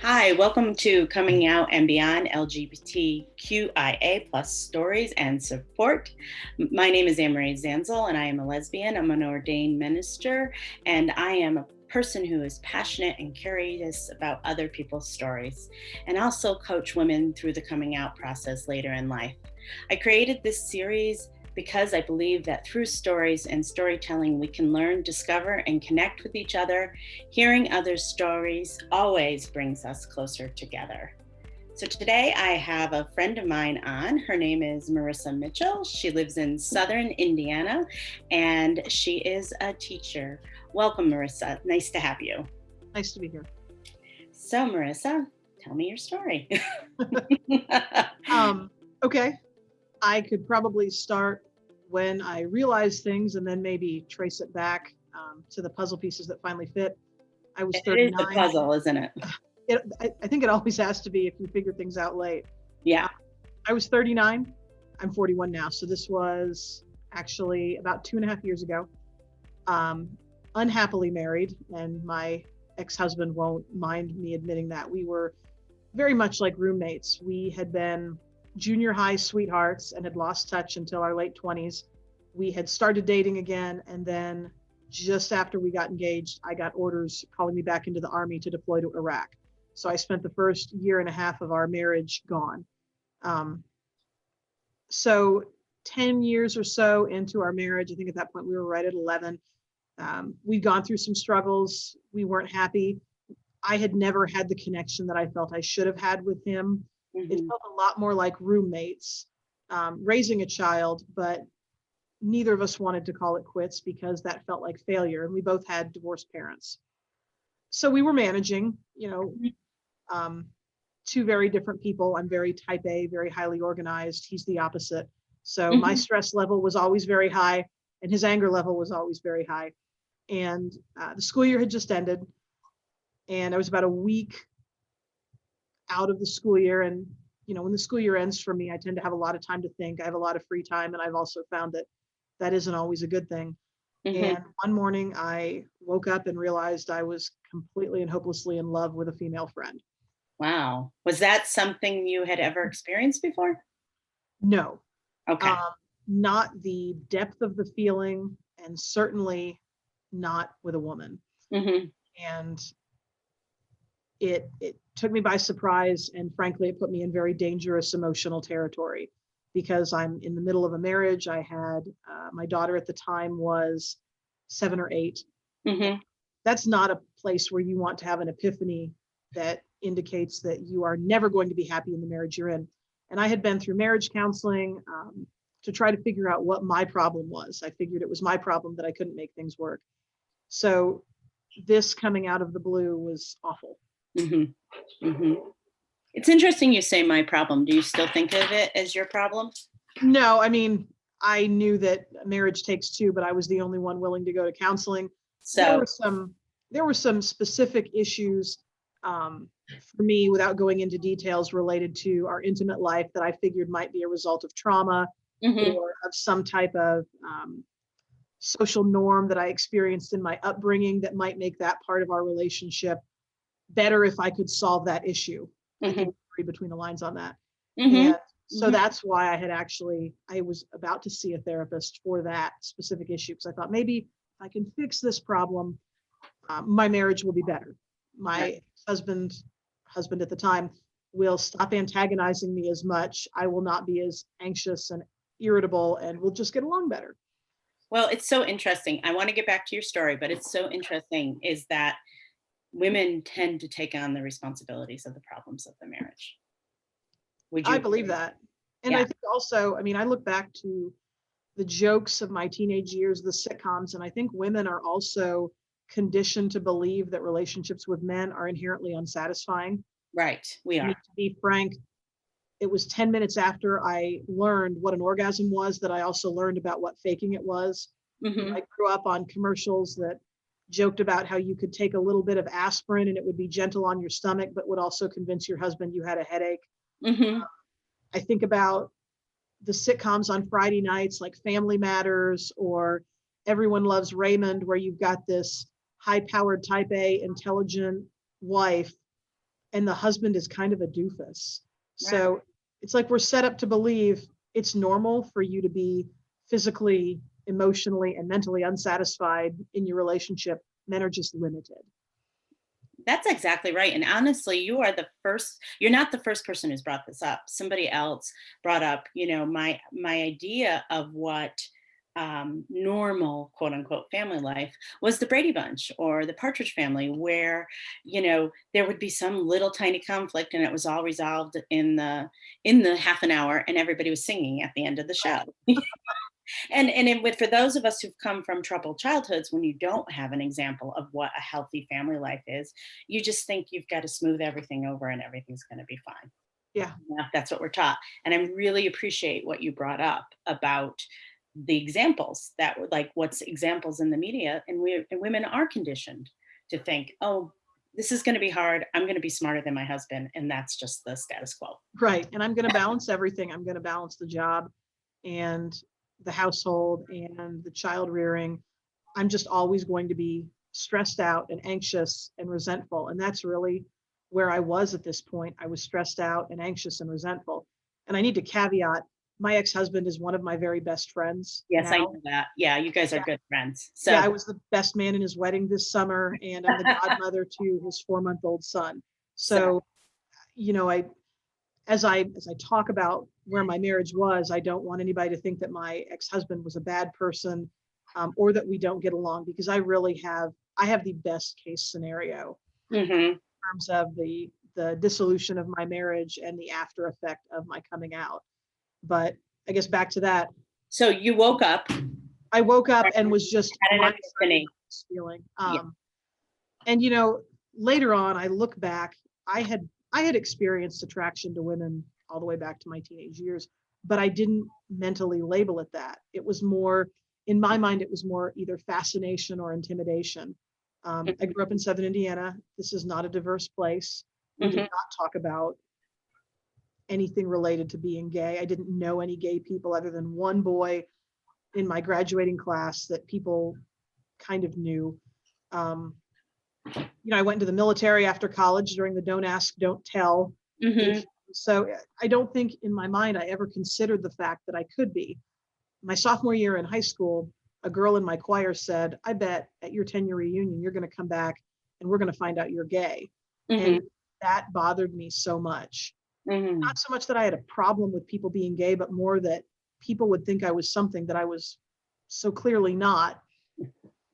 Hi, welcome to Coming Out and Beyond LGBTQIA Stories and Support. My name is Anne-Marie Zanzel and I am a lesbian. I'm an ordained minister and I am a person who is passionate and curious about other people's stories and also coach women through the coming out process later in life. I created this series because I believe that through stories and storytelling, we can learn, discover, and connect with each other. Hearing others' stories always brings us closer together. So today I have a friend of mine on. Her name is Marissa Mitchell. She lives in Southern Indiana, and she is a teacher. Welcome, Marissa. Nice to have you. Nice to be here. So, Marissa, tell me your story. Okay. I could probably start when I realized things and then maybe trace it back to the puzzle pieces that finally fit. I was 39. It is a puzzle, isn't it? I think it always has to be if you figure things out late. Yeah. I was 39. I'm 41 now. So this was actually about 2.5 years ago. Unhappily married, and my ex-husband won't mind me admitting that. We were very much like roommates. We had been junior high sweethearts and had lost touch until our late 20s. We had started dating again, and then just after we got engaged, I got orders calling me back into the Army to deploy to Iraq. So I spent the first 1.5 years of our marriage gone. So 10 years or so into our marriage, I think at that point we were right at 11. We'd gone through some struggles. We weren't happy. I had never had the connection that I felt I should have had with him. It felt a lot more like roommates, raising a child, but neither of us wanted to call it quits because that felt like failure. And we both had divorced parents. So we were managing, two very different people. I'm very type A, very highly organized. He's the opposite. So my stress level was always very high and his anger level was always very high. And the school year had just ended. And I was about a week out of the school year. And, when the school year ends for me, I tend to have a lot of time to think. I have a lot of free time. And I've also found that that isn't always a good thing. And one morning I woke up and realized I was completely and hopelessly in love with a female friend. Wow. Was that something you had ever experienced before? No. Okay. Not the depth of the feeling, and certainly not with a woman. And it took me by surprise, and frankly, it put me in very dangerous emotional territory because I'm in the middle of a marriage. I had my daughter at the time was 7 or 8. That's not a place where you want to have an epiphany that indicates that you are never going to be happy in the marriage you're in. And I had been through marriage counseling to try to figure out what my problem was. I figured it was my problem that I couldn't make things work. So this coming out of the blue was awful. It's interesting you say my problem. Do you still think of it as your problem? No, I mean, I knew that marriage takes two, but I was the only one willing to go to counseling. So there were some specific issues for me, without going into details, related to our intimate life that I figured might be a result of trauma or of some type of social norm that I experienced in my upbringing that might make that part of our relationship better if I could solve that issue. I think we read between the lines on that. And so that's why I was about to see a therapist for that specific issue, because I thought maybe if I can fix this problem, my marriage will be better. My husband at the time will stop antagonizing me as much. I will not be as anxious and irritable, and we'll just get along better. Well, it's so interesting. I want to get back to your story, but it's so interesting is that women tend to take on the responsibilities of the problems of the marriage. I believe that. And I think also, I mean, I look back to the jokes of my teenage years, the sitcoms, and I think women are also conditioned to believe that relationships with men are inherently unsatisfying. Right, we are. To be frank, it was 10 minutes after I learned what an orgasm was that I also learned about what faking it was. I grew up on commercials that joked about how you could take a little bit of aspirin and it would be gentle on your stomach, but would also convince your husband you had a headache. I think about the sitcoms on Friday nights like Family Matters or Everyone Loves Raymond, where you've got this high-powered type A intelligent wife and the husband is kind of a doofus. So it's like we're set up to believe it's normal for you to be physically, emotionally, and mentally unsatisfied in your relationship. Men are just limited. That's exactly right. And honestly, you're not the first person who's brought this up. Somebody else brought up, my idea of what normal quote unquote family life was the Brady Bunch or the Partridge Family, where, there would be some little tiny conflict and it was all resolved in the half an hour and everybody was singing at the end of the show. For those of us who've come from troubled childhoods, when you don't have an example of what a healthy family life is, you just think you've got to smooth everything over and everything's going to be fine. Yeah. That's what we're taught. And I really appreciate what you brought up about the examples that were like what's examples in the media. And women are conditioned to think, oh, this is going to be hard. I'm going to be smarter than my husband. And that's just the status quo. Right. And I'm going to balance everything. I'm going to balance the job and the household and the child rearing. I'm just always going to be stressed out and anxious and resentful. And that's really where I was at this point. I was stressed out and anxious and resentful. And I need to caveat, my ex-husband is one of my very best friends. Yes, now. I know that. Yeah, you guys are good friends. So yeah, I was the best man in his wedding this summer, and I'm the godmother to his 4-month-old son. So, as I talk about where my marriage was, I don't want anybody to think that my ex-husband was a bad person, or that we don't get along, because I have the best case scenario in terms of the dissolution of my marriage and the after effect of my coming out. But I guess back to that. So you woke up. I woke up and was just feeling. Yeah. And later on, I look back. I had experienced attraction to women all the way back to my teenage years, but I didn't mentally label it that. It was more, in my mind, it was more either fascination or intimidation. I grew up in Southern Indiana. This is not a diverse place. We did not talk about anything related to being gay. I didn't know any gay people other than one boy in my graduating class that people kind of knew. I went into the military after college during the don't ask, don't tell. So I don't think in my mind I ever considered the fact that I could be. My sophomore year in high school, a girl in my choir said, I bet at your 10-year reunion, you're going to come back and we're going to find out you're gay. And that bothered me so much. Not so much that I had a problem with people being gay, but more that people would think I was something that I was so clearly not.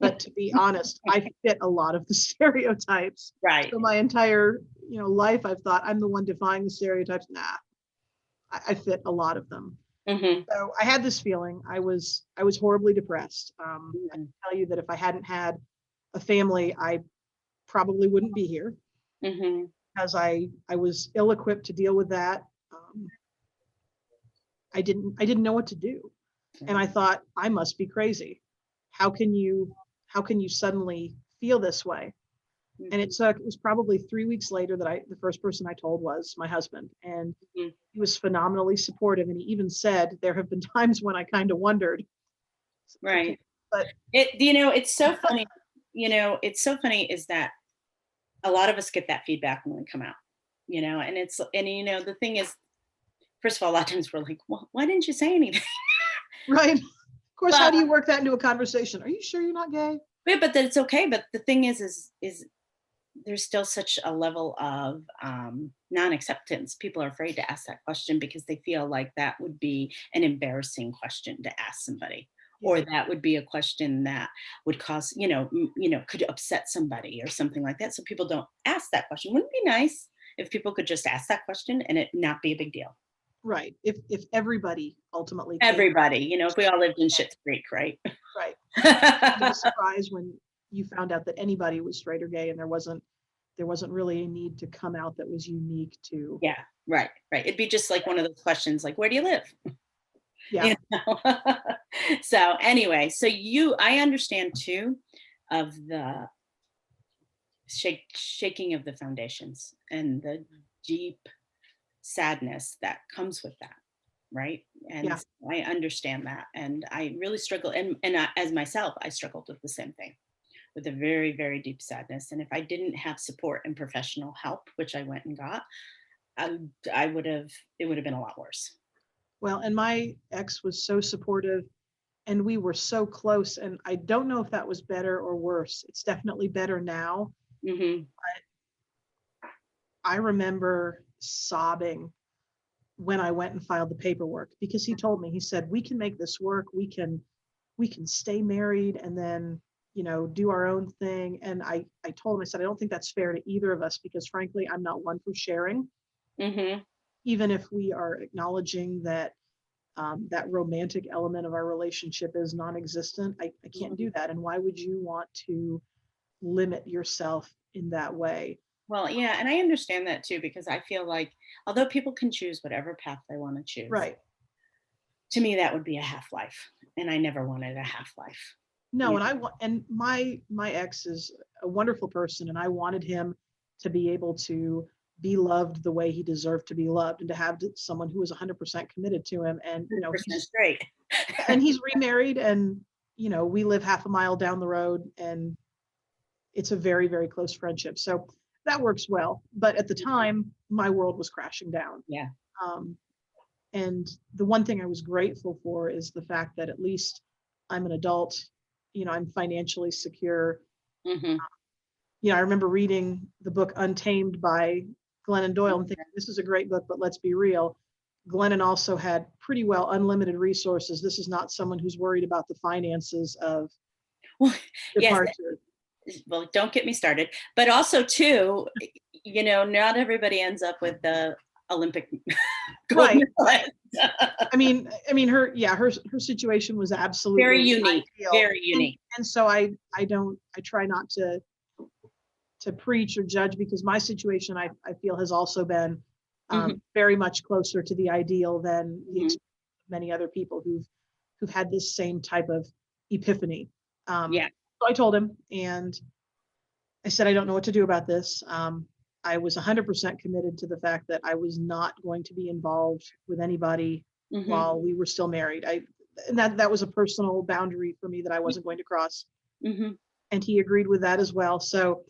But to be honest, I fit a lot of the stereotypes. Right. So my entire, life, I've thought I'm the one defying the stereotypes. Nah, I fit a lot of them. So I had this feeling. I was horribly depressed. I can tell you that if I hadn't had a family, I probably wouldn't be here. Because I was ill-equipped to deal with that. I didn't know what to do. And I thought, I must be crazy. How can you suddenly feel this way? And it was probably 3 weeks later that the first person I told was my husband. And he was phenomenally supportive. And he even said, there have been times when I kind of wondered. Right. Okay, but it's so funny. It's so funny is that a lot of us get that feedback when we come out, and the thing is, first of all, a lot of times we're like, well, why didn't you say anything? Right. Of course, how do you work that into a conversation? Are you sure you're not gay? Yeah, but it's okay. But the thing is there's still such a level of non-acceptance. People are afraid to ask that question because they feel like that would be an embarrassing question to ask somebody. Yeah. Or that would be a question that would cause, could upset somebody or something like that. So people don't ask that question. Wouldn't it be nice if people could just ask that question and it not be a big deal? Right. If everybody ultimately if we all lived in Schitt's Creek, right? Right. Kind of a surprise when you found out that anybody was straight or gay, and there wasn't really a need to come out that was unique to. Yeah. Right. It'd be just like one of those questions, like, where do you live? Yeah. So anyway, I understand too of the shaking of the foundations and the deep sadness that comes with that, right? And yeah. I understand that, and I really struggle, and as myself, I struggled with the same thing, with a very, very deep sadness. And if I didn't have support and professional help, which I went and got, I would have, it would have been a lot worse. Well, and my ex was so supportive and we were so close. And I don't know if that was better or worse. It's definitely better now. Mm-hmm. I remember sobbing when I went and filed the paperwork because he told me, he said, we can make this work. We can stay married and then, do our own thing. And I told him, I said, I don't think that's fair to either of us because frankly, I'm not one for sharing. Mm-hmm. Even if we are acknowledging that that romantic element of our relationship is non-existent, I can't do that. And why would you want to limit yourself in that way? Well, yeah, and I understand that too, because I feel like although people can choose whatever path they want to choose, Right. to me that would be a half life, and I never wanted a half life. No, Yeah. and I want, and my ex is a wonderful person, and I wanted him to be able to be loved the way he deserved to be loved, and to have someone who was 100% committed to him. And 100% straight. he's remarried, and we live half a mile down the road, and it's a very, very close friendship. So that works well. But at the time, my world was crashing down. Yeah. And the one thing I was grateful for is the fact that at least I'm an adult, I'm financially secure. Mm-hmm. I remember reading the book Untamed by Glennon Doyle and thinking, this is a great book, but let's be real. Glennon also had pretty well unlimited resources. This is not someone who's worried about the finances of departure. Yes. Well, don't get me started. But also, too, not everybody ends up with the Olympic gold medalist. I mean, her situation was absolutely very unique, ideal. Very unique. And so I try not to preach or judge, because my situation I feel has also been very much closer to the ideal than the experience of many other people who've had this same type of epiphany. So I told him, and I said, I don't know what to do about this. I was 100% committed to the fact that I was not going to be involved with anybody while we were still married. And that was a personal boundary for me that I wasn't going to cross. And he agreed with that as well. So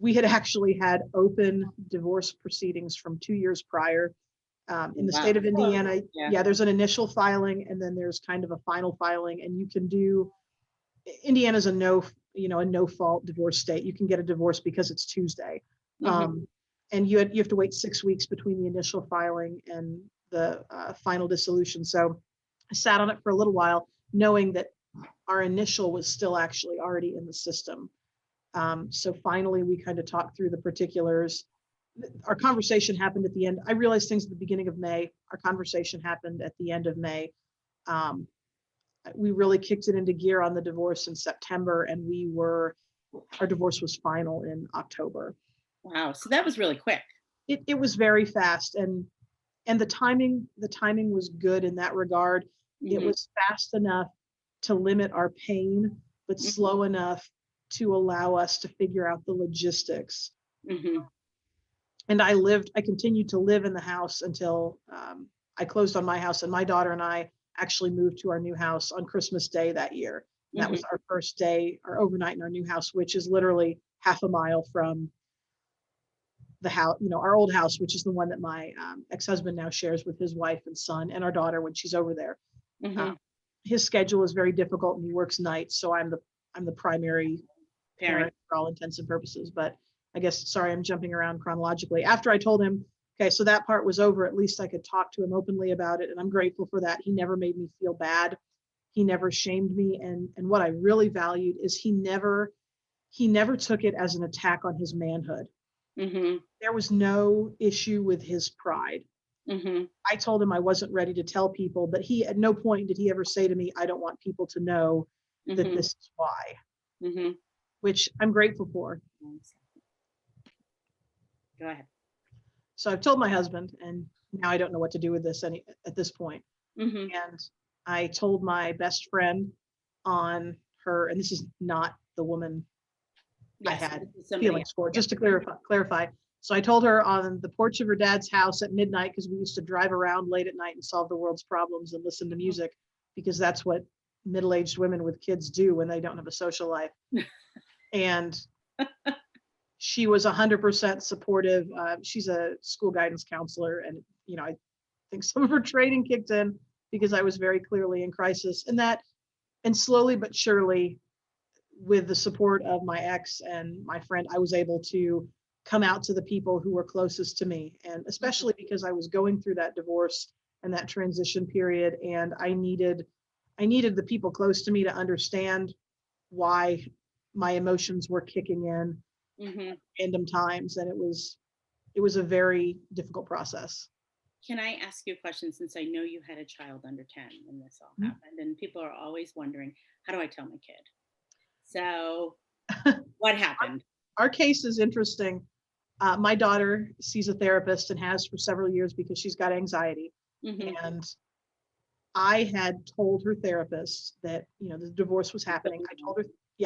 we had actually had open divorce proceedings from 2 years prior. In the state of Indiana, there's an initial filing, and then there's kind of a final filing, and you can do, Indiana's a no fault divorce state. You can get a divorce because it's Tuesday. And you have to wait 6 weeks between the initial filing and the final dissolution. So I sat on it for a little while, knowing that our initial was still actually already in the system. So finally, we kind of talked through the particulars. Our conversation happened at the end. I realized things at the beginning of May. Our conversation happened at the end of May. We really kicked it into gear on the divorce in September, and our divorce was final in October. Wow. So that was really quick. It was very fast, and the timing was good in that regard. It was fast enough to limit our pain, but slow enough to allow us to figure out the logistics. And I continued to live in the house until I closed on my house, and my daughter and I actually moved to our new house on Christmas Day that year. That was our first day, our overnight in our new house, which is literally half a mile from the house, our old house, which is the one that my ex-husband now shares with his wife and son and our daughter when she's over there. His schedule is very difficult, and he works nights, so I'm the primary parent for all intents and purposes. But I guess, sorry, I'm jumping around chronologically. After I told him, okay, so that part was over, at least I could talk to him openly about it, and I'm grateful for that. He never made me feel bad. He never shamed me, and what I really valued is he never took it as an attack on his manhood. There was no issue with his pride. I told him I wasn't ready to tell people, but at no point did he ever say to me, I don't want people to know that this is why, which I'm grateful for. Go ahead. So I've told my husband, and now I don't know what to do with this at this point. And I told my best friend on her, and this is not the woman I had feelings for, just to clarify. So I told her on the porch of her dad's house at midnight, because we used to drive around late at night and solve the world's problems and listen to music, because that's what middle-aged women with kids do when they don't have a social life. And she was 100% supportive. She's a school guidance counselor, and I think some of her training kicked in because I was very clearly in crisis. And slowly but surely, with the support of my ex and my friend, I was able to come out to the people who were closest to me, and especially because I was going through that divorce and that transition period, and I needed the people close to me to understand why my emotions were kicking in at random times, and it was a very difficult process. Can I ask you a question, since I know you had a child under 10 when this all happened, and people are always wondering, how do I tell my kid? So what happened? Our case is interesting. My daughter sees a therapist and has for several years because she's got anxiety. And I had told her therapist that, the divorce was happening.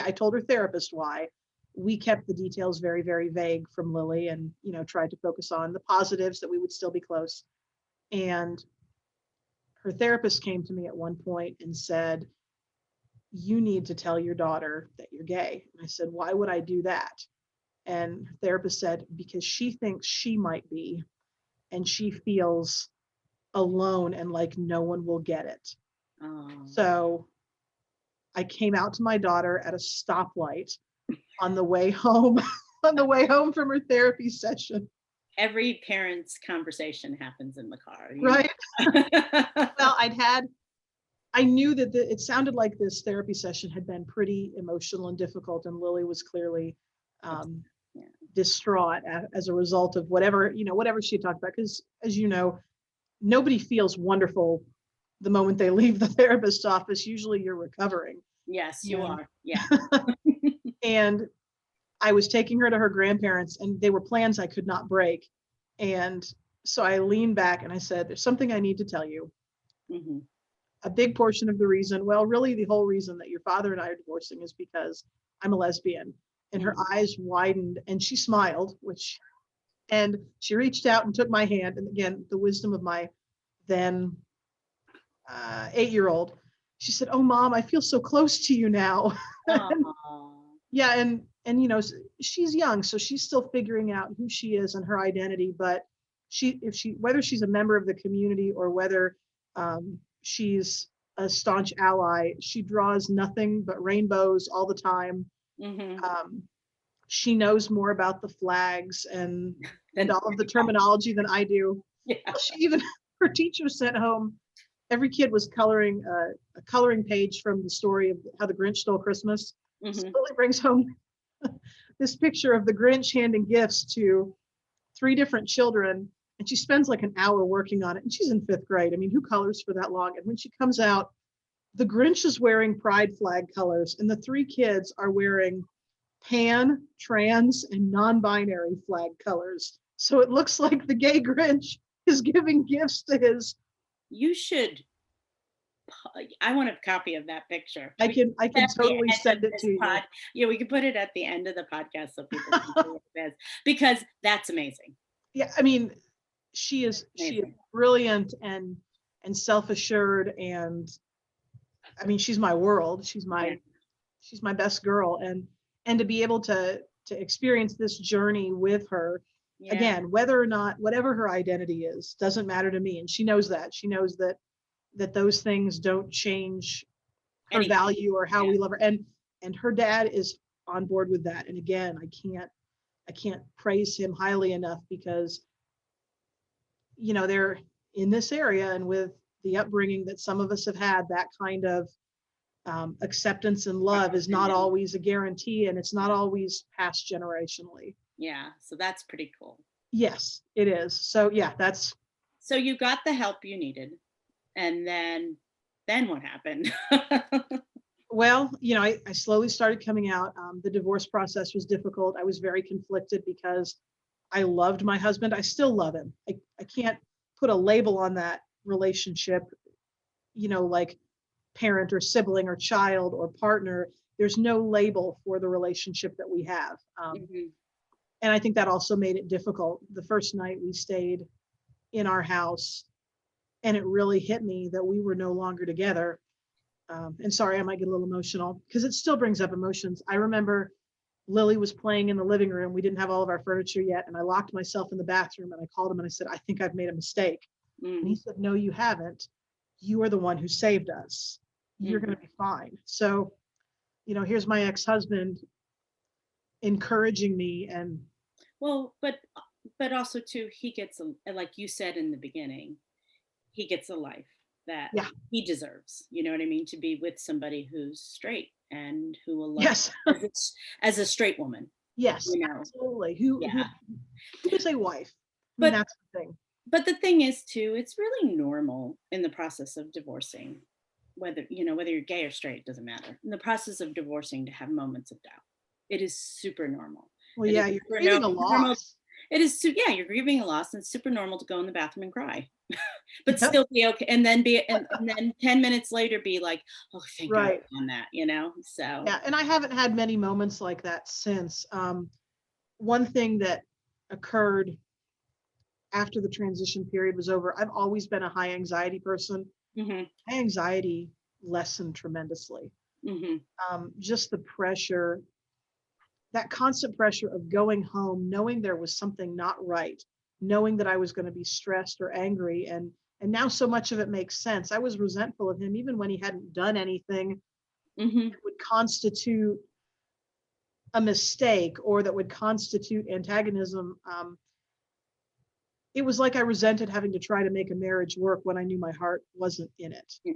I told her therapist why. We kept the details very, very vague from Lily, and, tried to focus on the positives, that we would still be close. And her therapist came to me at one point and said, "You need to tell your daughter that you're gay." And I said, "Why would I do that?" And her therapist said, "Because she thinks she might be, and she feels alone and like no one will get it." So I came out to my daughter at a stoplight on the way home, from her therapy session. Every parent's conversation happens in the car, right? Well, I knew that it sounded like this therapy session had been pretty emotional and difficult, and Lily was clearly distraught as a result of whatever she talked about. Because, as you know, nobody feels wonderful the moment they leave the therapist's office. Usually you're recovering. Yes, you are. Yeah. And I was taking her to her grandparents, and they were plans I could not break. And so I leaned back and I said, "There's something I need to tell you." A big portion of the reason, well, really the whole reason that your father and I are divorcing, is because I'm a lesbian. And her eyes widened and she smiled, and she reached out and took my hand. And again, the wisdom of my then 8-year-old, she said, "Oh, Mom, I feel so close to you now." Yeah. And she's young, so she's still figuring out who she is and her identity. But whether she's a member of the community or whether she's a staunch ally, she draws nothing but rainbows all the time. She knows more about the flags and all of the terminology than I do. Her teacher sent home, every kid was coloring a coloring page from the story of how the Grinch stole Christmas. So Lily brings home this picture of the Grinch handing gifts to 3 different children, and she spends like an hour working on it, and she's in 5th grade. I mean, who colors for that long? And when she comes out, the Grinch is wearing pride flag colors, and the 3 kids are wearing pan, trans, and non-binary flag colors. So it looks like the gay Grinch is giving gifts to his. I want a copy of that picture. I can totally send it to you. Yeah, we can put it at the end of the podcast so people can see what it is, because that's amazing. Yeah, I mean, she is brilliant and self-assured, and I mean, she's my world. She's my best girl, and to be able to experience this journey with her, again, whether or not, whatever her identity is, doesn't matter to me. And she knows that. She knows that those things don't change her value or how we love her. And her dad is on board with that. And again, I can't praise him highly enough, because they're in this area, and with the upbringing that some of us have had, that kind of acceptance and love is not always a guarantee, and it's not always passed generationally. Yeah, so that's pretty cool. Yes, it is. So yeah, so you got the help you needed, and then what happened? Well, I slowly started coming out. The divorce process was difficult. I was very conflicted because I loved my husband. I still love him. I can't put a label on that relationship, like parent or sibling or child or partner. There's no label for the relationship that we have. And I think that also made it difficult. The first night we stayed in our house, and it really hit me that we were no longer together. And sorry, I might get a little emotional because it still brings up emotions. I remember Lily was playing in the living room. We didn't have all of our furniture yet. And I locked myself in the bathroom and I called him and I said, I think I've made a mistake. And he said, no, you haven't. You are the one who saved us. You're going to be fine. So, you know, here's my ex-husband encouraging me. And well, but also too, he gets like you said in the beginning, he gets a life that yeah, he deserves. You know what I mean? To be with somebody who's straight and who will love yes, him as a straight woman. yes, You know? absolutely. Yeah. Who is a wife? I mean, But that's the thing. but the thing is too, it's really normal in the process of divorcing, whether you know whether you're gay or straight, doesn't matter. In the process of divorcing, to have moments of doubt, it is super normal. Well, It is yeah, you're super grieving a normal. loss. It is yeah, you're grieving a loss, and it's super normal to go in the bathroom and cry, but Yep, still be okay. And then and then 10 minutes later, be like, oh, thank God right. on that, you know. So Yeah, and I haven't had many moments like that since. One thing that occurred after the transition period was over, I've always been a high anxiety person. hmm My anxiety lessened tremendously. hmm Just the pressure, that constant pressure of going home, knowing there was something not right, knowing that I was going to be stressed or angry, and now so much of it makes sense. I was resentful of him even when he hadn't done anything hmm that would constitute a mistake or that would constitute antagonism. It was like I resented having to try to make a marriage work when I knew my heart wasn't in it. yeah,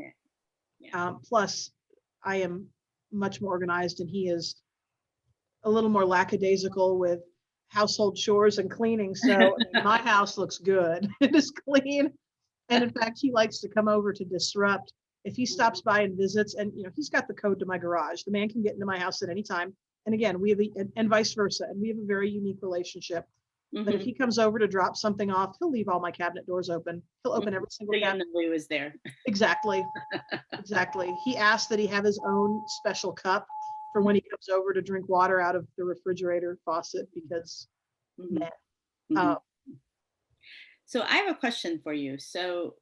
yeah. Plus, I am much more organized, and he is a little more lackadaisical with household chores and cleaning. So I mean, my house looks good. It is clean. And in fact, he likes to come over to disrupt. If he stops by and visits, and you know, he's got the code to my garage. The man can get into my house at any time. And again, we have and vice versa. And we have a very unique relationship. But if hmm he comes over to drop something off, he'll leave all my cabinet doors open. He'll open every single So you'll cabinet. know he was there. Exactly. Exactly. He asked that he have his own special cup for when he comes over to drink water out of the refrigerator faucet because, hmm man, hmm uh, So I have a question for you. So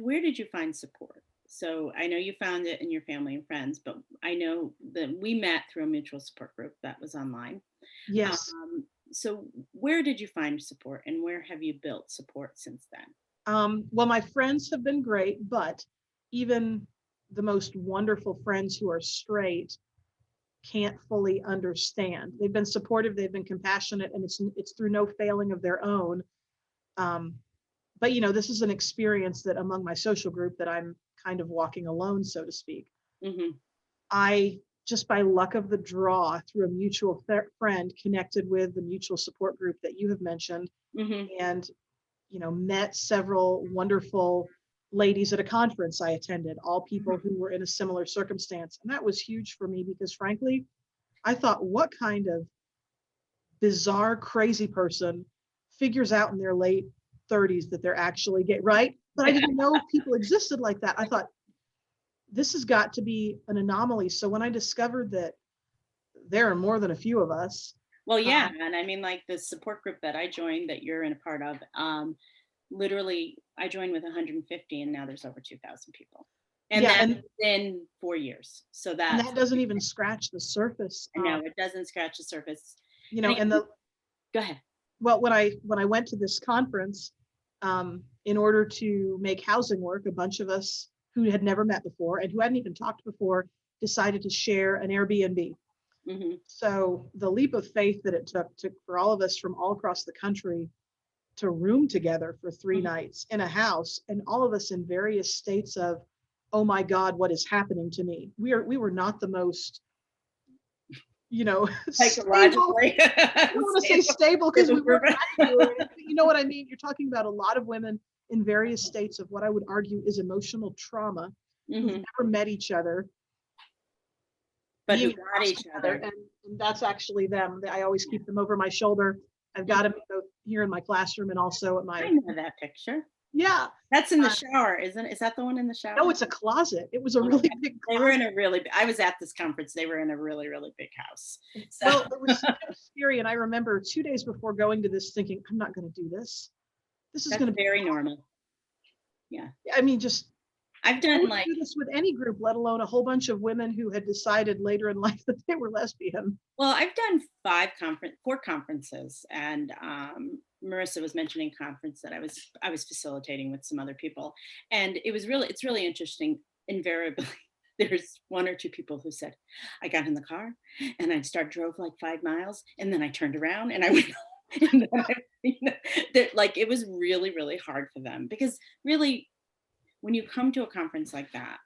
where did you find support? So I know you found it in your family and friends, but I know that we met through a mutual support group that was online. yes. So where did you find support, and where have you built support since then? Well, my friends have been great, but even the most wonderful friends who are straight can't fully understand. They've been supportive, they've been compassionate, and it's through no failing of their own. Um, but you know, this is an experience that among my social group that I'm kind of walking alone, so to speak. hmm I just by luck of the draw through a mutual friend connected with the mutual support group that you have mentioned, hmm and you know, met several wonderful ladies at a conference I attended, all people who were in a similar circumstance. And that was huge for me because frankly, I thought, what kind of bizarre, crazy person figures out in their late 30s that they're actually gay, right? But I didn't know people existed like that. I thought, this has got to be an anomaly. So when I discovered that there are more than a few of us, Well, yeah, um, and I mean, like the support group that I joined, that you're in a part of, literally, I joined with 150, and now there's over 2,000 people, and yeah, that's in 4 years. So and that's that doesn't even scratch the surface. I know it doesn't scratch the surface. You And know, and the go ahead. well, when I went to this conference, in order to make housing work, a bunch of us who had never met before and who hadn't even talked before decided to share an Airbnb. hmm So the leap of faith that it took for all of us from all across the country to room together for 3 nights in a house, and all of us in various states of, oh my God, what is happening to me? We were not the most, you know, stable. Psychologically I don't want to say stable because we weren't happy or anything. You know what I mean? You're talking about a lot of women in various states of what I would argue is emotional trauma who've hmm never met each other, but who being got lost each together. other. And that's actually them. I always keep them over my shoulder. I've got them both here in my classroom and also at I my, know that picture. yeah. That's in the Uh, shower, isn't it? Is that the one in the no, shower? it's a closet. It was a really Okay. big They were in closet. a really, I was at this conference. They were in a really, really big house. So Well, it was scary. And I remember 2 days before going to this thinking, I'm not going to do this. This is that's going to be very awful. normal. Yeah. I mean, just I've I done wouldn't do this with any group, let alone a whole bunch of women who had decided later in life that they were lesbian. well, I've done 4 conferences, and Marissa was mentioning conference that I was facilitating with some other people, and it's really interesting. Invariably, there's 1 or 2 people who said, "I got in the car and drove like 5 miles, and then I turned around and I went." And then like it was really, really hard for them because really, when you come to a conference like that,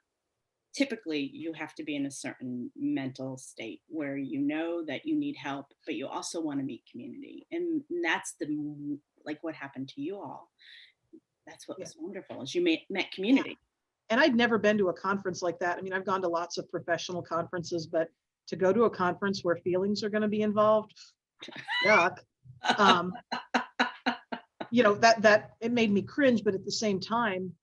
typically you have to be in a certain mental state where you know that you need help, but you also want to meet community. And that's like what happened to you all. That's what Yeah. was wonderful is you met Yeah. community. And I'd never been to a conference like that. I mean, I've gone to lots of professional conferences, but to go to a conference where feelings are going to be involved, yuck. Um, that it made me cringe, but at the same time,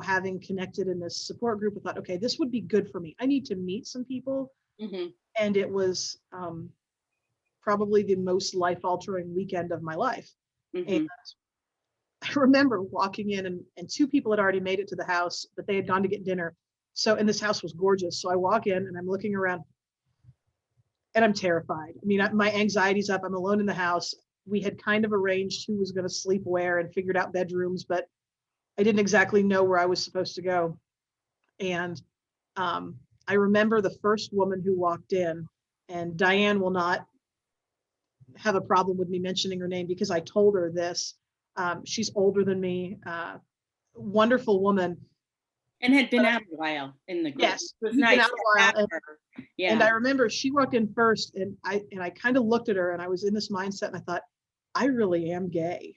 having connected in this support group, I thought, okay, this would be good for me. I need to meet some people. Mhm. And it was probably the most life-altering weekend of my life. And Mhm. I remember walking in and 2 people had already made it to the house, but they had gone to get dinner. So, and this house was gorgeous. So I walk in and I'm looking around and I'm terrified. I mean, my anxiety's up. I'm alone in the house. We had kind of arranged who was going to sleep where and figured out bedrooms, but I didn't exactly know where I was supposed to go. And I remember the first woman who walked in, and Diane will not have a problem with me mentioning her name because I told her this. She's older than me, wonderful woman. And had been out a while in the group. Yes, It was we've been nice out to a while. have her. And I Yeah. remember she walked in first, and I kind of looked at her, and I was in this mindset, and I thought, I really am gay.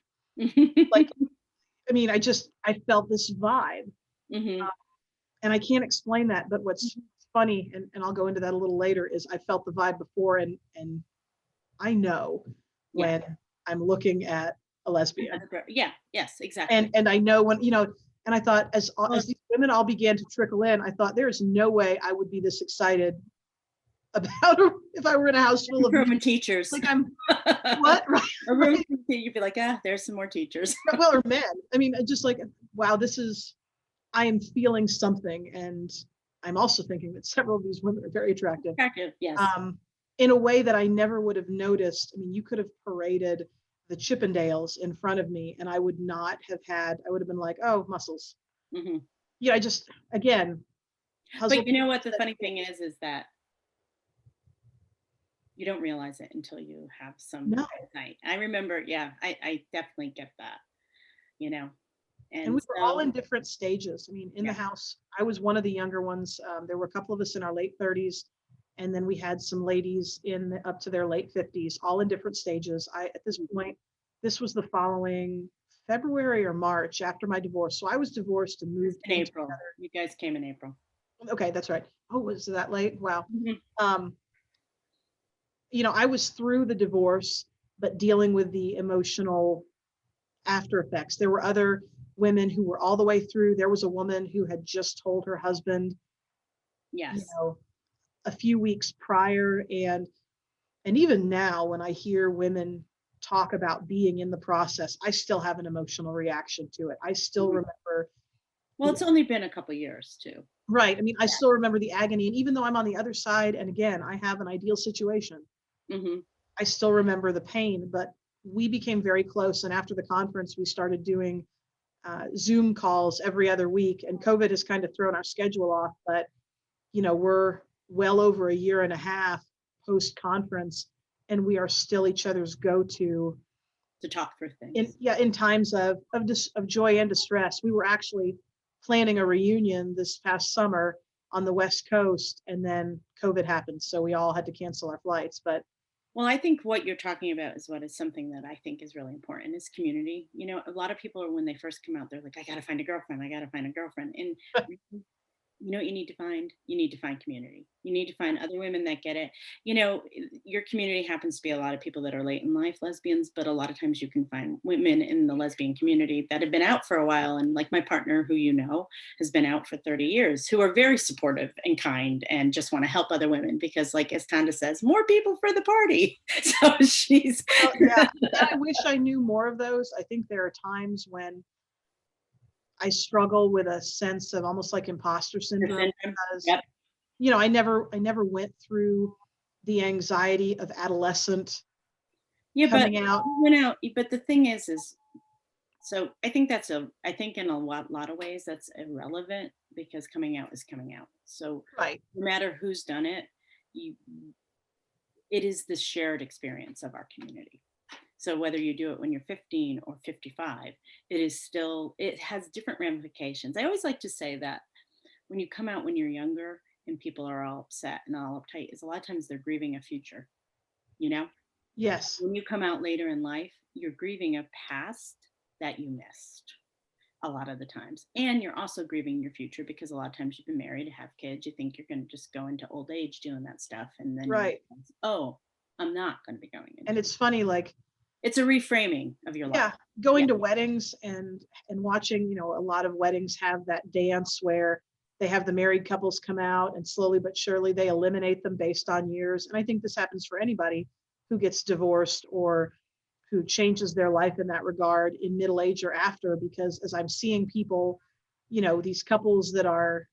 Like, I mean, I felt this vibe, Mhm. and I can't explain that. But what's funny, and I'll go into that a little later, is I felt the vibe before, and I know Yeah. when I'm looking at a lesbian, Yeah. Yes, exactly. and I know when, and I thought as Well, these women all began to trickle in, I thought there is no way I would be this excited about if I were in a house full of men. Roman teachers. Like I'm what? Right, A room, right. you'd be like, there's some more teachers. Well, or men. I mean, just like, wow, I am feeling something. And I'm also thinking that several of these women are very attractive. Attractive, yes. In a way that I never would have noticed. I mean, you could have paraded the Chippendales in front of me and I would have been like, oh, muscles. Mhm. Yeah, I just, again, But you know what the funny thing is that you don't realize it until you have some no. insight. I remember, yeah, I definitely get that, you know. And And we were all so, in different stages. I mean, in the yeah. house, I was one of the younger ones. There were a couple of us in our late 30s, and then we had some ladies up to their late 50s, all in different stages. At this point, this was the following February or March after my divorce. So I was divorced and moved In April. You guys came in April. Okay, that's right. Oh, was it that late? Wow. Mhm. Um, I was through the divorce, but dealing with the emotional after effects. There were other women who were all the way through. There was a woman who had just told her husband, Yes. a few weeks prior, and even now when I hear women talk about being in the process, I still have an emotional reaction to it. I still Mhm. remember Well, it's only been a couple years too. right. I mean, I still remember the agony, and even though I'm on the other side, and again, I have an ideal situation, Mhm. I still remember the pain. But we became very close, and after the conference, we started doing Zoom calls every other week, and COVID has kind of thrown our schedule off, but we're well over a year and a half post conference, and we are still each other's go-to To talk through in things. in times of joy and distress. We were actually planning a reunion this past summer on the West Coast, and then COVID happened, so we all had to cancel our flights. But Well, I think what you're talking about is what is something that I think is really important is community. You know, a lot of people are when they first come out, they're like, I gotta find a girlfriend, I gotta find a girlfriend. And you know what you need to find? You need to find community. You need to find other women that get it. You know, your community happens to be a lot of people that are late in life lesbians, but a lot of times you can find women in the lesbian community that have been out for a while. And like my partner, who you know, has been out for 30 years, who are very supportive and kind and just want to help other women because, like, as Tanda says, more people for the party. So she's. well, yeah, and I wish I knew more of those. I think there are times when I struggle with a sense of almost like imposter syndrome because, Yep. I never went through the anxiety of adolescent coming out. But the thing is, so I think I think in a lot of ways that's irrelevant because coming out is coming out. So Right. no matter who's done it, you, it is the shared experience of our community. So whether you do it when you're 15 or 55, it has different ramifications. I always like to say that when you come out when you're younger and people are all upset and all uptight, is a lot of times they're grieving a future, you know? Yes. When you come out later in life, you're grieving a past that you missed a lot of the times. And you're also grieving your future because a lot of times you've been married, have kids, you think you're going to just go into old age doing that stuff. And then you Right. realize, oh, I'm not going to be going into And it's funny, like, it's a reframing of your life. going to weddings and watching, a lot of weddings have that dance where they have the married couples come out and slowly but surely they eliminate them based on years. And I think this happens for anybody who gets divorced or who changes their life in that regard in middle age or after, because as I'm seeing people, these couples that are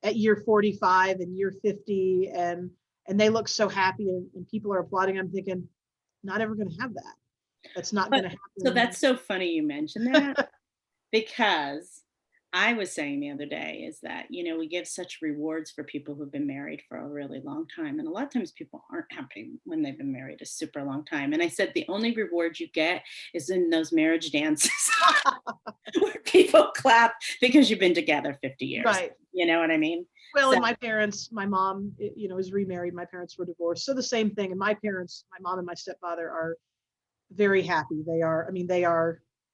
at year 45 and year 50 and they look so happy and people are applauding, I'm thinking, not ever going to have that. That's not going to happen. So that's so funny you mentioned that because I was saying the other day is that, we give such rewards for people who've been married for a really long time. And a lot of times people aren't happy when they've been married a super long time. And I said, the only reward you get is in those marriage dances where people clap because you've been together 50 years. Right. You know what I mean? Well, and my mom, is remarried. My parents were divorced. So the same thing. And my mom and my stepfather are very happy. They are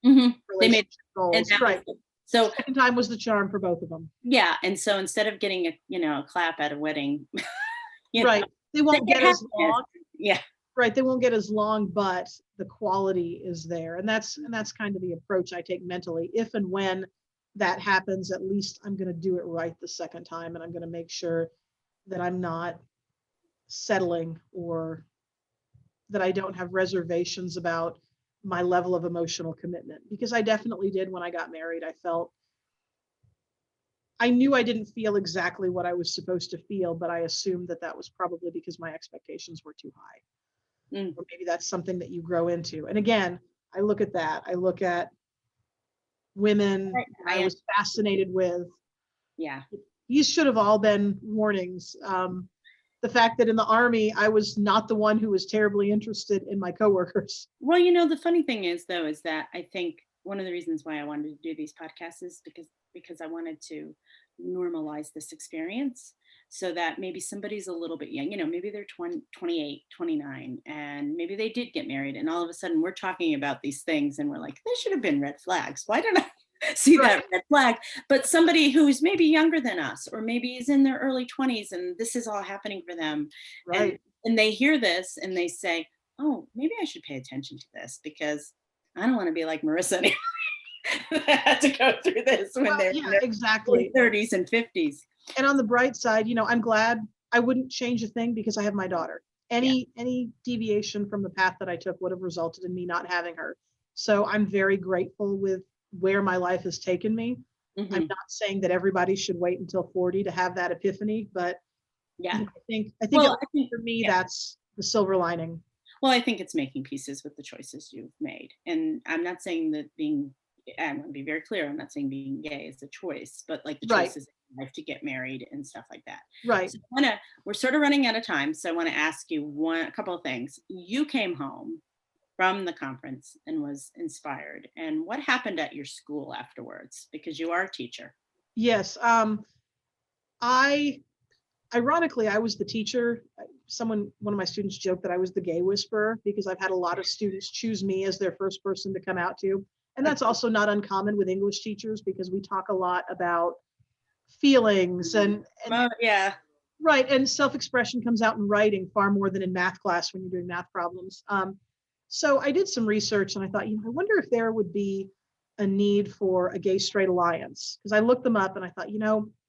relationship goals. Right. So second time was the charm for both of them. Yeah. And so instead of getting a clap at a wedding, right. They won't get as long. Yeah. Right. They won't get as long, but the quality is there. And that's kind of the approach I take mentally. If and when that happens, at least I'm going to do it right the second time. And I'm going to make sure that I'm not settling or that I don't have reservations about my level of emotional commitment, because I definitely did when I got married. I knew I didn't feel exactly what I was supposed to feel, but I assumed that was probably because my expectations were too high. Or maybe that's something that you grow into. And again, I look at that. I look at women I was fascinated with. Yeah. These should have all been warnings. The fact that in the Army, I was not the one who was terribly interested in my coworkers. Well, the funny thing is, though, is that I think one of the reasons why I wanted to do these podcasts is because I wanted to normalize this experience so that maybe somebody's a little bit young, maybe they're 20, 28, 29, and maybe they did get married. And all of a sudden we're talking about these things and we're like, they should have been red flags. Why don't I see that red flag? But somebody who's maybe younger than us, or maybe is in their early 20s and this is all happening for them. Right. And they hear this and they say, oh, maybe I should pay attention to this because I don't want to be like Marissa anymore. Had to go through this when they're in their exactly 30s and 50s. And on the bright side, I'm glad. I wouldn't change a thing because I have my daughter. Any deviation from the path that I took would have resulted in me not having her. So I'm very grateful with where my life has taken me. Mm-hmm. I'm not saying that everybody should wait until 40 to have that epiphany, but I think for me, that's the silver lining. Well, I think it's making pieces with the choices you've made. And I'm not saying that I want to be very clear, I'm not saying being gay is a choice, but like the choices in life to get married and stuff like that. Right. So we're sort of running out of time. So I want to ask you a couple of things. You came home from the conference and was inspired. And what happened at your school afterwards? Because you are a teacher. Yes. Ironically, I was the teacher. One of my students joked that I was the gay whisperer because I've had a lot of students choose me as their first person to come out to. And that's also not uncommon with English teachers because we talk a lot about feelings and right. And self-expression comes out in writing far more than in math class when you're doing math problems. So I did some research and I thought, I wonder if there would be a need for a gay straight alliance, because I looked them up and I thought,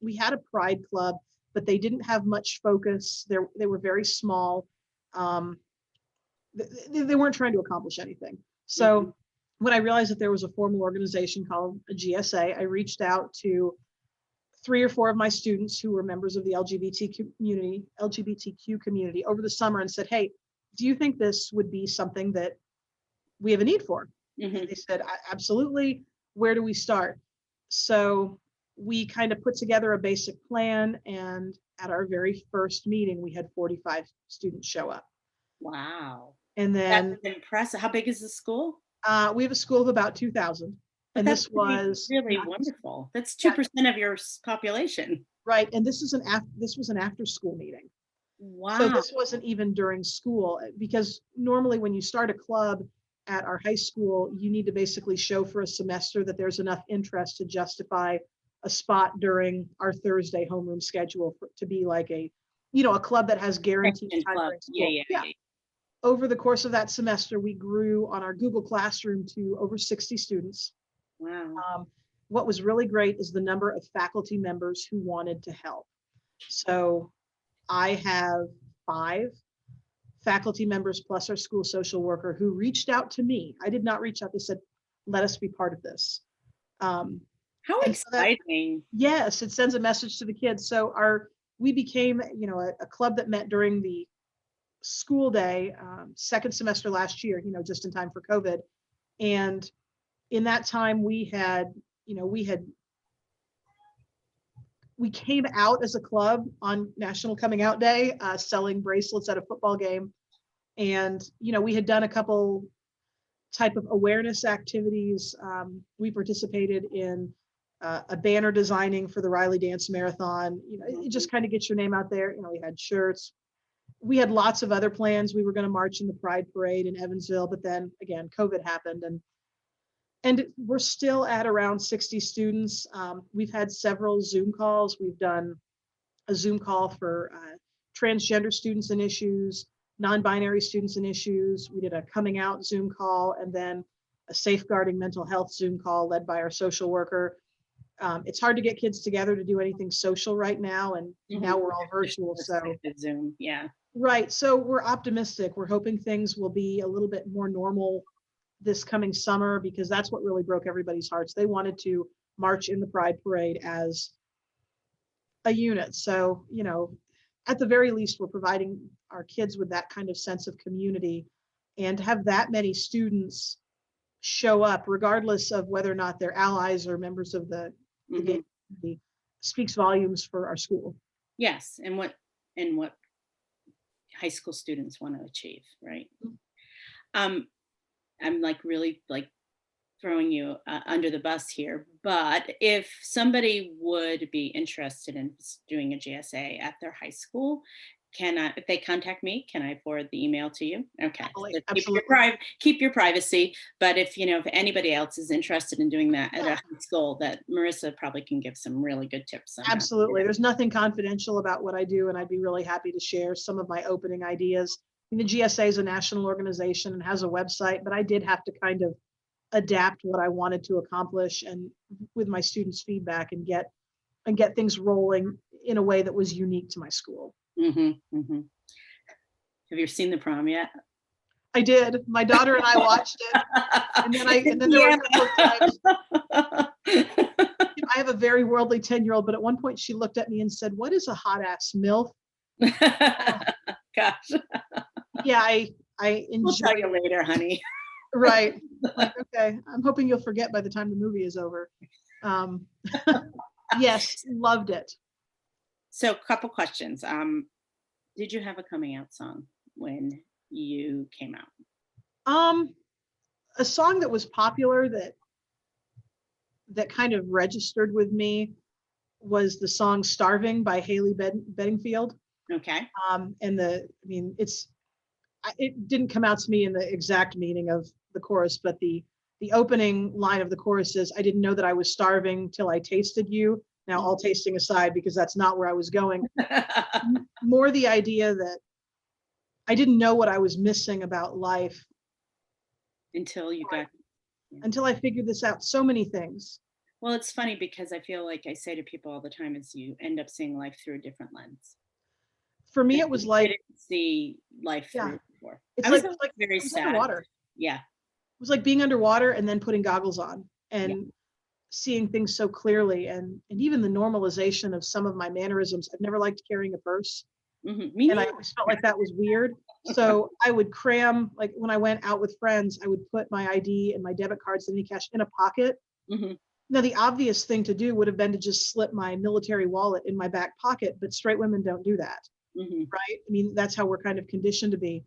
we had a pride club, but they didn't have much focus. They were very small. They weren't trying to accomplish anything. So when I realized that there was a formal organization called a GSA, I reached out to 3 or 4 of my students who were members of the LGBTQ community over the summer and said, hey, do you think this would be something that we have a need for? Mm-hmm. And they said, absolutely. Where do we start? So we kind of put together a basic plan, and at our very first meeting, we had 45 students show up. Wow. And then that's impressive. How big is the school? We have a school of about 2,000. But And this was really wonderful. That's 2% of your population. Right. And this was an after school meeting. Wow. So this wasn't even during school, because normally when you start a club at our high school, you need to basically show for a semester that there's enough interest to justify a spot during our Thursday homeroom schedule to be like a club that has guaranteed time during school. Yeah. Over the course of that semester, we grew on our Google Classroom to over 60 students. Wow. What was really great is the number of faculty members who wanted to help. So I have 5 faculty members plus our school social worker who reached out to me. I did not reach out. They said, let us be part of this. How exciting. Yes, it sends a message to the kids. So we became, a club that met during the school day, second semester last year, just in time for COVID. And in that time we came out as a club on National Coming Out Day, selling bracelets at a football game. And, we had done a couple type of awareness activities. We participated in a banner designing for the Riley Dance Marathon. It just kind of gets your name out there. We had shirts. We had lots of other plans. We were going to march in the Pride Parade in Evansville, but then again, COVID happened, and we're still at around 60 students. We've had several Zoom calls. We've done a Zoom call for transgender students and issues, non-binary students and issues. We did a coming out Zoom call, and then a safeguarding mental health Zoom call led by our social worker. It's hard to get kids together to do anything social right now, and now we're all virtual. So Zoom, yeah. Right. So we're optimistic. We're hoping things will be a little bit more normal this coming summer, because that's what really broke everybody's hearts. They wanted to march in the Pride Parade as a unit. So, at the very least, we're providing our kids with that kind of sense of community, and to have that many students show up, regardless of whether or not they're allies or members of the gay community, speaks volumes for our school. Yes. And what high school students want to achieve, right? I'm really throwing you under the bus here, but if somebody would be interested in doing a GSA at their high school, if they contact me, can I forward the email to you? Okay. So keep your privacy. But if anybody else is interested in doing that at a high school, that Marissa probably can give some really good tips on. Absolutely. There's nothing confidential about what I do, and I'd be really happy to share some of my opening ideas. The GSA is a national organization and has a website, but I did have to kind of adapt what I wanted to accomplish, and with my students' feedback, and get things rolling in a way that was unique to my school. Mm-hmm, mm-hmm. Have you seen the prom yet? I did. My daughter and I watched it, and then there were a couple of times. I have a very worldly 10-year-old, but at one point she looked at me and said, "What is a hot ass MILF?" Gosh. Yeah, I enjoy. We'll tell you later, honey. Right. Okay. I'm hoping you'll forget by the time the movie is over. Yes, loved it. So, a couple questions. Did you have a coming out song when you came out? A song that was popular that kind of registered with me was the song "Starving" by Haley Bedingfield. Okay. It didn't come out to me in the exact meaning of the chorus, but the opening line of the chorus is, "I didn't know that I was starving till I tasted you." Now, all tasting aside, because that's not where I was going. More the idea that I didn't know what I was missing about life until I figured this out. So many things. Well, it's funny because I feel like I say to people all the time is you end up seeing life through a different lens. For me, it was like I didn't see life through before. It's like very sad. water. Yeah. was like being underwater and then putting goggles on and seeing things so clearly, and even the normalization of some of my mannerisms. I've never liked carrying a purse. Me And I neither. always felt like that was weird. So I would cram, like when I went out with friends, I would put my ID and my debit cards and cash in a pocket. Now, the obvious thing to do would have been to just slip my military wallet in my back pocket, but straight women don't do that, right? I mean, that's how we're kind of conditioned to be.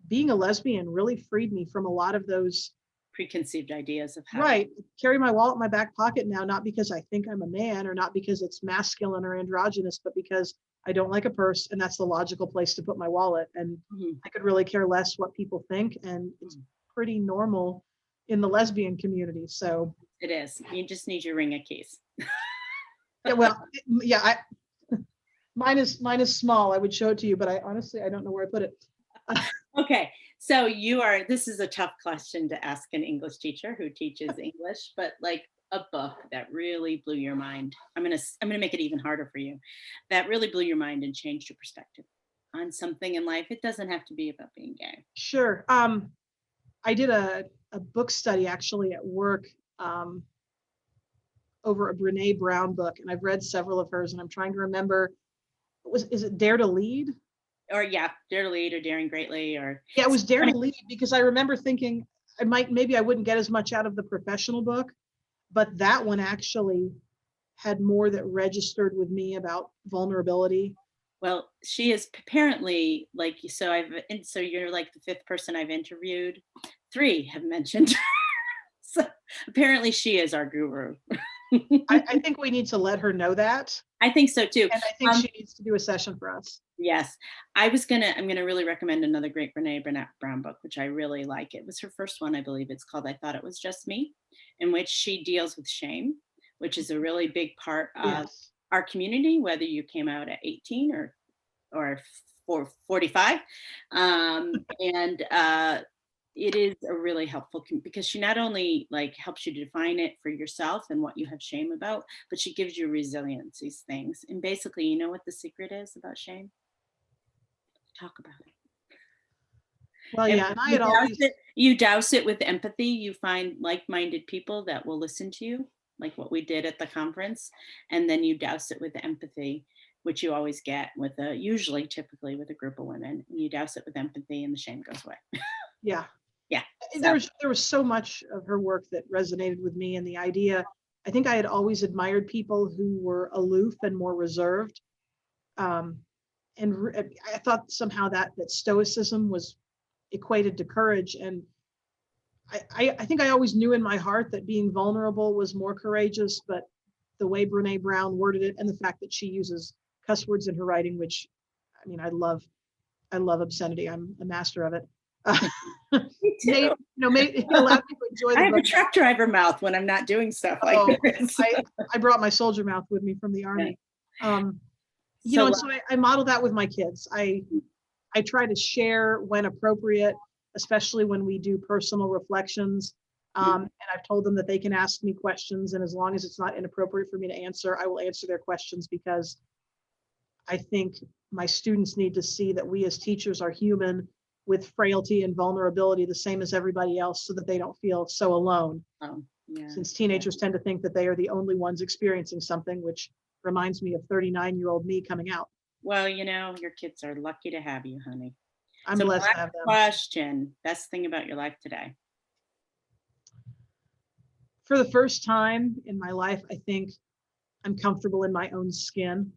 Being a lesbian really freed me from a lot of those preconceived ideas of how right. Carry my wallet in my back pocket now, not because I think I'm a man or not because it's masculine or androgynous, but because I don't like a purse and that's the logical place to put my wallet. And I could really care less what people think. And it's pretty normal in the lesbian community. So it is. You just need your ring of keys. yeah, well, yeah, mine is small. I would show it to you, but I honestly don't know where I put it. Okay, so this is a tough question to ask an English teacher who teaches English, but like a book that really blew your mind. I'm gonna make it even harder for you. That really blew your mind and changed your perspective on something in life. It doesn't have to be about being gay. Sure. I did a book study actually at work over a Brene Brown book, and I've read several of hers, and I'm trying to remember. Is it Dare to Lead? Or Dare to Lead or Daring Greatly, or it was Dare to Lead, because I remember thinking maybe I wouldn't get as much out of the professional book, but that one actually had more that registered with me about vulnerability. Well, she is apparently so you're like the fifth person I've interviewed. 3 have mentioned. So apparently she is our guru. I think we need to let her know that. I think so too. And I think she needs to do a session for us. Yes. I'm gonna really recommend another great Brene Brown book, which I really like. It was her first one, I believe. It's called I Thought It Was Just Me, in which she deals with shame, which is a really big part of our community, whether you came out at 18 or 45. It is a really helpful because she not only helps you to define it for yourself and what you have shame about, but she gives you resilience, these things. And basically, you know what the secret is about shame? Talk about it. Well, yeah, and I had always you douse it with empathy. You find like-minded people that will listen to you, like what we did at the conference, and then you douse it with empathy, which you always get with typically with a group of women. And you douse it with empathy, and the shame goes away. Yeah. So. There was so much of her work that resonated with me, and the idea. I think I had always admired people who were aloof and more reserved, and I thought somehow that stoicism was equated to courage. And I think I always knew in my heart that being vulnerable was more courageous, but the way Brene Brown worded it, and the fact that she uses cuss words in her writing, which, I mean, I love obscenity. I'm a master of it. Me too. It allowed me to enjoy the I have a truck driver mouth when I'm not doing stuff this. I brought my soldier mouth with me from the Army. So I model that with my kids. I try to share when appropriate, especially when we do personal reflections. And I've told them that they can ask me questions, and as long as it's not inappropriate for me to answer, I will answer their questions, because I think my students need to see that we as teachers are human with frailty and vulnerability, the same as everybody else, so that they don't feel so alone. Since teenagers tend to think that they are the only ones experiencing something, which reminds me of 39-year-old me coming out. Well, your kids are lucky to have you, honey. I'm blessed to have them. Question, best thing about your life today? For the first time in my life, I think I'm comfortable in my own skin.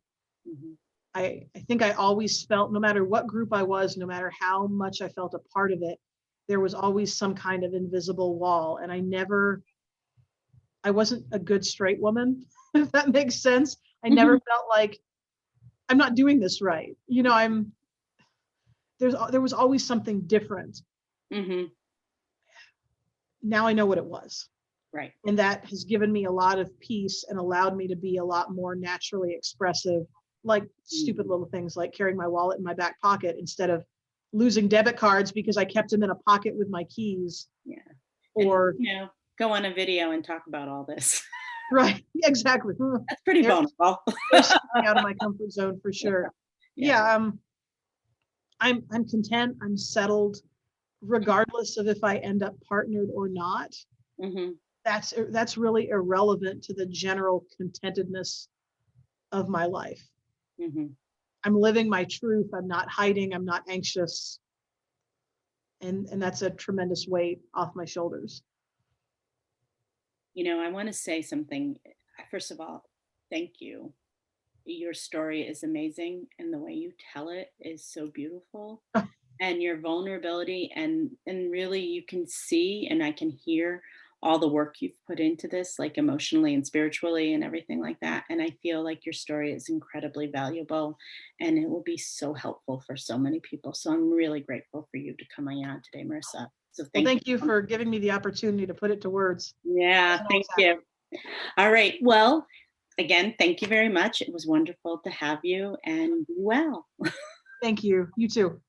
I think I always felt, no matter what group I was, no matter how much I felt a part of it, there was always some kind of invisible wall. And I wasn't a good straight woman, if that makes sense. I never felt like I'm not doing this right. There was always something different. Now I know what it was. Right. And that has given me a lot of peace and allowed me to be a lot more naturally expressive, like stupid little things like carrying my wallet in my back pocket instead of losing debit cards because I kept them in a pocket with my keys. Yeah. Or go on a video and talk about all this. Right. Exactly. That's pretty vulnerable. Out of my comfort zone for sure. Yeah. I'm content. I'm settled. regardless of if I end up partnered or not, Mm-hmm. that's really irrelevant to the general contentedness of my life. Mm-hmm. I'm living my truth. I'm not hiding. I'm not anxious. And that's a tremendous weight off my shoulders. I want to say something. First of all, thank you. Your story is amazing, and the way you tell it is so beautiful. And your vulnerability, and really you can see and I can hear all the work you've put into this, like emotionally and spiritually and everything like that. And I feel like your story is incredibly valuable, and it will be so helpful for so many people. So I'm really grateful for you to coming on today, Marissa. So Well, thank thank you you. for giving me the opportunity to put it to words. Yeah, Doesn't thank always happen. you. All right. Well, again, thank you very much. It was wonderful to have you, and be well. Thank you. You too.